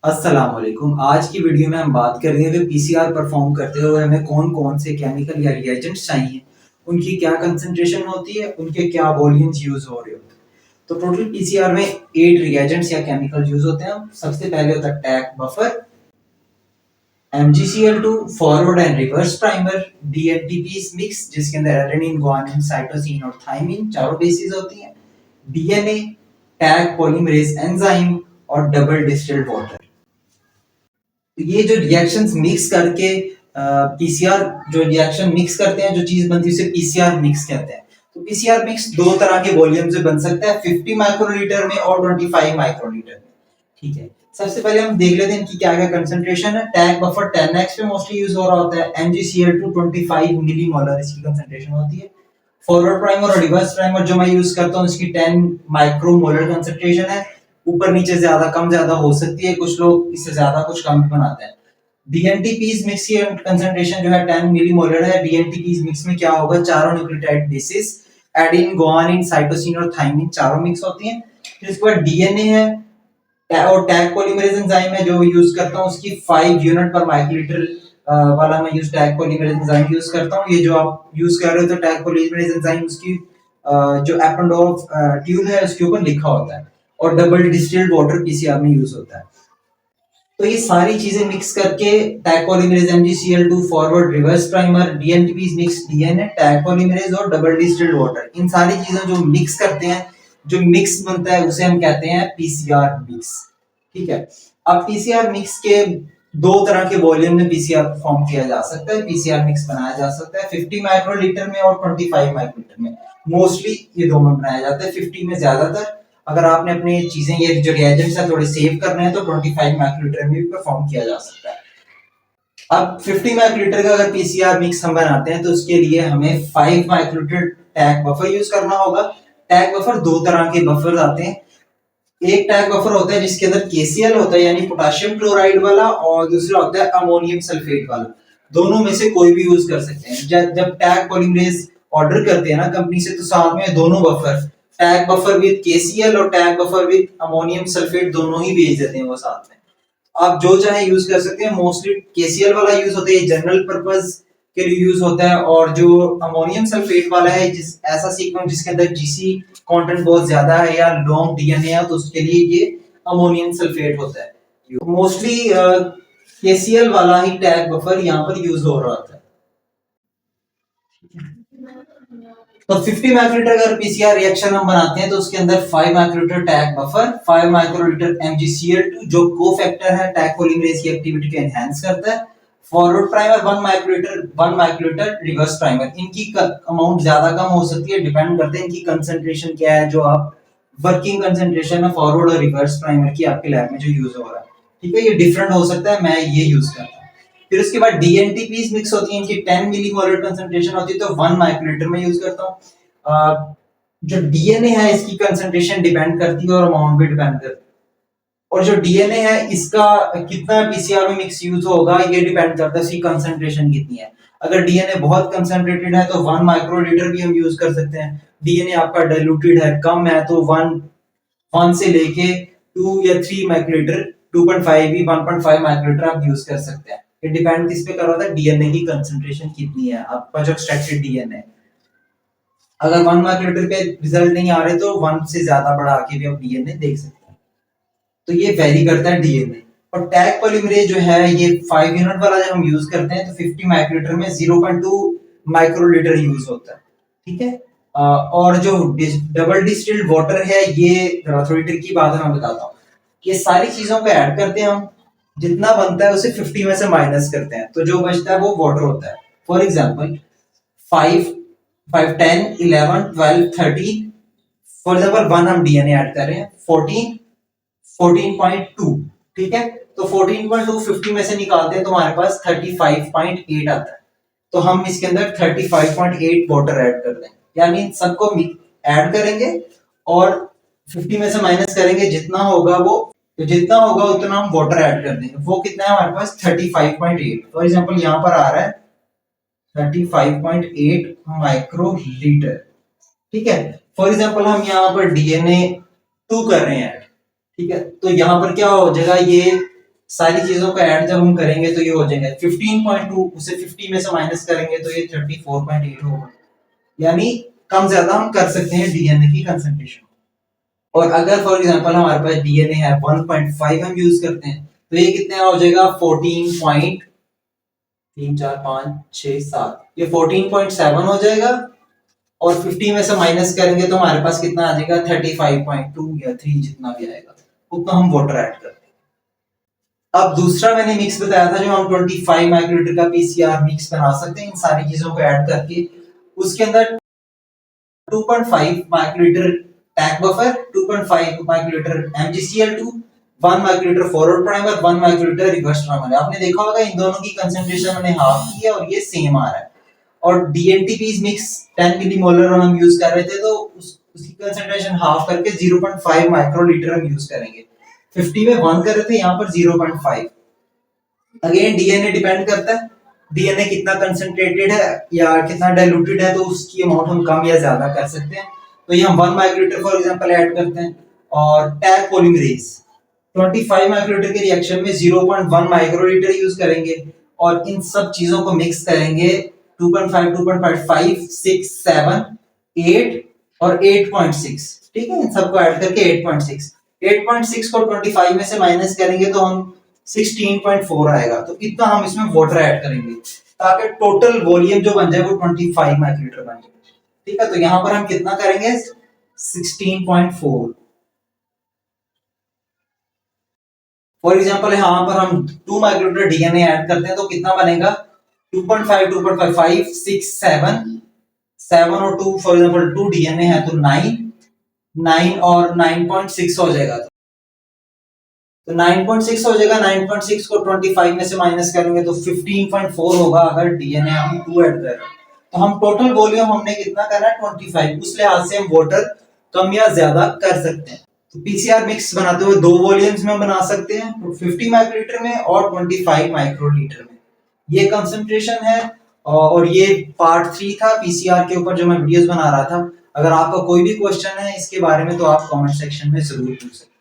अस्सलाम वालेकुम। आज की वीडियो में हम बात करेंगे कि पीसीआर परफॉर्म करते हुए हमें कौन कौन से केमिकल या रिएजेंट्स चाहिए, उनकी क्या कंसंट्रेशन होती है, उनके क्या वॉल्यूम्स यूज हो रहे होते हैं। तो टोटल पीसीआर में 8 रिएजेंट्स या केमिकल यूज होते हैं। सबसे पहले होता है Taq buffer, MgCl2 forward and reverse primer, DNTPs mix जिसके अंदर एडेनिन, गुआनिन, साइटोसिन और थाइमिन चारों बेसिस होती हैं, डीएनए, टैग पॉलीमरेज एंजाइम और डबल डिस्टिल्ड वाटर। ये जो रिएक्शंस मिक्स करके पीसीआर जो रिएक्शन मिक्स करते हैं, जो चीज बनती है उसे पीसीआर मिक्स कहते हैं। तो पीसीआर मिक्स दो तरह के वॉल्यूम से बन सकता है, 50 माइक्रोलीटर में और 25 माइक्रोलीटर में। ठीक है, सबसे पहले हम देख लेते हैं इनकी क्या क्या कंसंट्रेशन है। टैग बफर 10x पे मोस्टली यूज हो रहा होता है। MgCl2 25 मिलीमोलर इसकी कंसंट्रेशन होती है। फॉरवर्ड प्राइमर और रिवर्स प्राइमर जो मैं यूज करता हूँ इसकी 10 माइक्रोमोलर कंसंट्रेशन है। ऊपर नीचे ज्यादा कम ज्यादा हो सकती है, कुछ लोग इससे ज्यादा कुछ कम भी बनाते हैं। डीएनटीपीज मिक्स की कंसंट्रेशन जो है 10 मिलीमोलर है। डीएनटीपीज मिक्स में क्या होगा, चारों nucleotide basis adenine, guanine, cytosine और थाइमिन चारों मिक्स होती हैं। फिर इसके बाद डीएनए है और टैग पॉलीमरेज एंजाइम है जो यूज करता हूं, उसकी 5 यूनिट पर माइक्रोलीटर वाला मैं use tag polymerase enzyme use करता हूं। ये जो आप यूज कर रहे हो तो टैग पॉलीमरेज एंजाइम उसकी जो एपेंडोफ ट्यूब है उसके ऊपर लिखा होता है। और डबल डिस्टिल्ड वाटर पीसीआर में यूज होता है। तो ये सारी चीजें मिक्स करके tag polymerase, MgCl2 forward reverse primer, DNTPs mix, DNA, Taq polymerase और डबल डिस्टिल्ड वाटर, इन सारी चीजों जो मिक्स करते हैं, जो मिक्स बनता है उसे हम कहते हैं पीसीआर मिक्स। ठीक है, अब पीसीआर मिक्स के दो तरह के वॉल्यूम में पीसीआर फॉर्म किया जा सकता है, पीसीआर मिक्स बनाया जा सकता है, 50 माइक्रोलीटर में और 25 माइक्रोलीटर में। मोस्टली ये दोनों बनाया जाता है, 50 में ज्यादातर। अगर आपने अपनी चीजें ये जो रिएजेंट्स है थोड़े सेव करने हैं तो 25 माइक्रोलीटर में भी परफॉर्म किया जा सकता है। अब 50 माइक्रोलीटर का अगर पीसीआर मिक्स हम बनाते हैं तो उसके लिए हमें 5 माइक्रोलीटर टैग बफर यूज करना होगा। टैग बफर दो तरह के बफर आते हैं। एक टैग बफर होता है जिसके अंदर केसीएल होता है यानी पोटेशियम क्लोराइड वाला, और दूसरा होता है अमोनियम सल्फेट वाला। दोनों में से कोई भी यूज कर सकते हैं। जब टैग पॉलीमरेज ऑर्डर करते हैं ना कंपनी से, तो साथ में दोनों buffer, Taq buffer with KCl और Taq buffer with ammonium sulphate, दोनों ही भेज देते हैं वो साथ में। आप जो चाहे यूज कर सकते हैं। मोस्टली केसीएल वाला यूज होता है जनरल पर्पस के लिए यूज होता है, और जो अमोनियम सल्फेट वाला है जिस ऐसा सीक्वेंस जिसके अंदर जीसी कंटेंट बहुत ज्यादा है या लॉन्ग डीएनए है, तो उसके लिए ये अमोनियम सल्फेट होता है। मोस्टली केसीएल वाला ही टैग बफर यहाँ पर यूज हो रहा था। तो 50 माइक्रोलीटर अगर पीसीआर रिएक्शन हम बनाते हैं तो उसके अंदर 5 microlitre tag buffer, 5 microlitre MgCl2 जो कोफैक्टर है टैग पॉलीमरेज की एक्टिविटी को एनहांस करता है, forward primer 1 microlitre reverse primer. इनकी अमाउंट ज्यादा कम हो सकती है, डिपेंड करते हैं इनकी कंसंट्रेशन क्या है, जो आप वर्किंग कंसंट्रेशन है फॉरवर्ड और रिवर्स प्राइमर की आपके लैब में जो यूज हो रहा है। ठीक है, ये डिफरेंट हो सकता है, मैं ये यूज करता हूँ। फिर उसके बाद डीएनटीपीस मिक्स होती है, इनकी 10 मिलीमोलर कंसंट्रेशन होती है, तो 1 माइक्रोलीटर में यूज करता हूँ। जो डीएनए है इसकी कंसंट्रेशन डिपेंड करती है और अमाउंट भी डिपेंड करती है। और जो डीएनए है इसका कितना पीसीआर में मिक्स यूज होगा ये डिपेंड करता है इसकी कंसंट्रेशन कितनी है। अगर डीएनए बहुत कंसंट्रेटेड है तो 1 माइक्रोलीटर भी हम यूज कर सकते हैं। डीएनए आपका डाइल्यूटेड है, कम है, तो 1 से लेके 2 या 3 माइक्रोलीटर, 2.5 भी 1.5 माइक्रोलीटर आप यूज कर सकते हैं। ये डिपेंड किस पे कर रहा था, डीएनए की कंसंट्रेशन कितनी है, आपका जो एक्सट्रैक्टेड डीएनए। अगर 1 माइक्रोलीटर पे रिजल्ट नहीं आ रहे तो 1 से ज्यादा बढ़ा के भी आप डीएनए देख सकते हैं। तो ये वेरी करता है डीएनए। और टैग पॉलीमरेज जो है ये 5 यूनिट वाला जब हम यूज करते हैं तो 50 माइक्रोलीटर में 0.2 माइक्रोलीटर यूज होता है। ठीक है, और जो डबल डिस्टिल्ड वाटर है ये थोड़ी ट्रिकी बात है, मैं बताता हूँ। ये सारी चीजों को ऐड करते हैं हम, जितना बनता है उसे 50 में से माइनस करते हैं, तो जो बचता है वो वाटर होता है। फॉर एग्जाम्पल 5 5 10 11 12 13, फॉर एग्जाम्पल 1 हम डीएनए ऐड कर रहे हैं, 14 14.2। ठीक है, तो 14.2 50 में से निकालते हैं तो हमारे पास 35.8 आता है। तो हम इसके अंदर 35.8 वाटर ऐड कर देंगे, यानी सबको ऐड करेंगे और 50 में से माइनस करेंगे, जितना होगा वो, तो जितना होगा उतना हम वाटर ऐड कर देंगे। वो कितना है हमारे पास 35.8। फॉर एग्जांपल यहाँ पर आ रहा है 35.8 माइक्रोलीटर। ठीक है, फॉर एग्जांपल हम यहाँ पर डीएनए 2 कर रहे हैं। ठीक है, तो यहाँ पर क्या हो जाएगा, ये सारी चीजों का ऐड जब हम करेंगे तो ये हो जाएगा 15.2, उसे 50 में से माइनस करेंगे तो ये 34.8 होगा। यानी कम ज्यादा हम कर सकते हैं डीएनए की कंसंट्रेशन। और अगर फॉर एग्जांपल हमारे पास डीएनए है 1.5 हम यूज करते हैं तो ये कितना हो जाएगा 14.3 4 5 6 7, ये 14.7 हो जाएगा। और 50 में से माइनस करेंगे तो हमारे पास कितना आ जाएगा 35.2 या 3 जितना भी आएगा उतना हम वाटर ऐड करते हैं। अब दूसरा मैंने मिक्स बताया था जो हम 25 माइक्रोलीटर का पीसीआर मिक्स बना सकते हैं इन सारी चीजों को ऐड करके। उसके अंदर 2.5 microlitre Taq buffer, 2.5 microlitre MgCl2, 1 microlitre forward primer, 1 microlitre reverse primer. आपने देखा होगा इन दोनों की कंसंट्रेशन हमने हाफ की है और ये सेम आ रहा है। और DNTPs मिक्स 10 मिलीमोलर हम यूज कर रहे थे तो उसकी कंसंट्रेशन हाफ करके 0.5 माइक्रोलीटर हम यूज करेंगे। 50 में 1 कर रहे थे, यहाँ पर 0.5। अगेन डीएनए डिपेंड करता है डीएनए कितना कंसंट्रेटेड है या कितना डाइल्यूटेड है, तो उसकी अमाउंट हम कम या ज्यादा कर सकते हैं। तो ये हम 1 माइक्रोलीटर फॉर एग्जांपल ऐड करते हैं। और टैग पॉलीमरेज 25 माइक्रोलीटर के रिएक्शन में 0.1 माइक्रोलीटर यूज करेंगे और इन सब चीजों को मिक्स करेंगे 2.5 2.5 6 7 8 और 8.6। ठीक है, इन सबको ऐड करके 8.6 8.6 को 25 में से माइनस करेंगे तो हम 16.4 आएगा। तो इतना हम इसमें वाटर ऐड करेंगे ताकि टोटल वॉल्यूम जो बन जाए वो 25 माइक्रोलीटर बन जाए। ठीक है, तो यहां पर हम कितना करेंगे 16.4। फॉर एग्जांपल यहां पर हम 2 माइक्रोलीटर डीएनए ऐड करते हैं तो कितना बनेगा 2.5 2.5 5 6 7 7 और 2 फॉर एग्जांपल 2 डीएनए है तो 9 9 और 9.6 हो जाएगा। तो 9.6 हो जाएगा। 9.6 को 25 में से माइनस करेंगे तो 15.4 होगा अगर डीएनए हम 2 ऐड कर रहे हैं। तो हम टोटल वॉल्यूम हमने कितना करना है 25, उस लिहाज से हम वाटर कम या ज्यादा कर सकते हैं। तो पीसीआर मिक्स बनाते हुए दो वॉल्यूम्स में बना सकते हैं, 50 माइक्रोलीटर में और 25 माइक्रोलीटर में। ये कंसंट्रेशन है और ये पार्ट 3 था पीसीआर के ऊपर जो मैं वीडियोस बना रहा था। अगर आपका कोई भी क्वेश्चन है इसके बारे में तो आप कमेंट सेक्शन में जरूर पूछ सकते हैं।